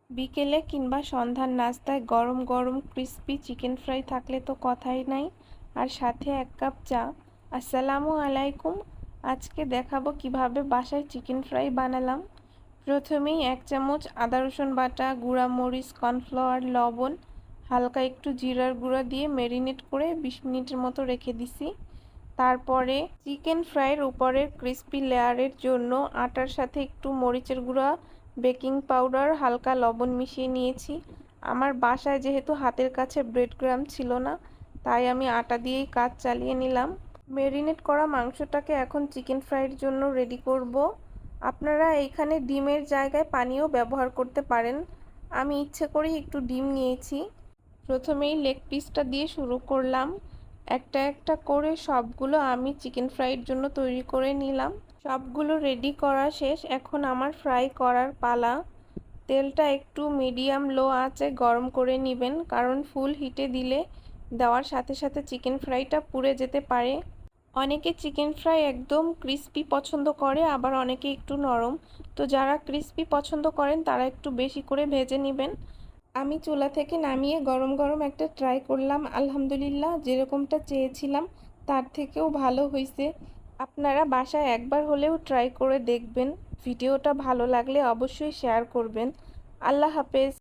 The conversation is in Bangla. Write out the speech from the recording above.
বিকেলে কিংবা সন্ধ্যার নাস্তায় গরম গরম ক্রিস্পি চিকেন ফ্রাই থাকলে তো কথাই নাই, আর সাথে 1 কাপ চা। আসসালামু আলাইকুম। আজকে দেখাবো কিভাবে বাসায় চিকেন ফ্রাই বানালাম। প্রথমেই 1 চামচ আদা রসুন বাটা, গুঁড়া মরিচ, কর্নফ্লাওয়ার, লবণ, হালকা একটু জিরার গুঁড়া দিয়ে ম্যারিনেট করে 20 মিনিটের মতো রেখে দিছি। তারপরে চিকেন ফ্রাইয়ের উপরের ক্রিস্পি লেয়ারের জন্য আটার সাথে একটু মরিচের গুঁড়া, বেকিং পাউডার, হালকা লবণ মিশিয়ে নিয়েছি। আমার বাসায় যেহেতু হাতের কাছে ব্রেড ক্রাম্ব ছিল না, তাই আমি আটা দিয়েই কাজ চালিয়ে নিলাম। ম্যারিনেট করা মাংসটাকে এখন চিকেন ফ্রাইয়ের জন্য রেডি করব। আপনারা এইখানে ডিমের জায়গায় পানিও ব্যবহার করতে পারেন। আমি ইচ্ছে করেই একটু ডিম নিয়েছি। প্রথমেই লেগ পিসটা দিয়ে শুরু করলাম। একটা একটা করে সবগুলো আমি চিকেন ফ্রাইয়ের জন্য তৈরি করে নিলাম। সবগুলো রেডি করা শেষ, এখন আমার ফ্রাই করার পালা। তেলটা একটু মিডিয়াম লো আঁচে গরম করে নেবেন, কারণ ফুল হিটে দিলে দেওয়ার সাথে সাথে চিকেন ফ্রাইটা পুড়ে যেতে পারে। অনেকে চিকেন ফ্রাই একদম ক্রিস্পি পছন্দ করে, আবার অনেকে একটু নরম। তো যারা ক্রিস্পি পছন্দ করেন তারা একটু বেশি করে ভেজে নেবেন। আমি চুলা থেকে নামিয়ে গরম গরম একটা ট্রাই করলাম। আলহামদুলিল্লাহ, যেরকমটা চেয়েছিলাম তার থেকেও ভালো হয়েছে। আপনারা বাসায় একবার হলেও ট্রাই করে দেখবেন। ভিডিওটা ভালো লাগলে অবশ্যই শেয়ার করবেন। আল্লাহ হাফেজ।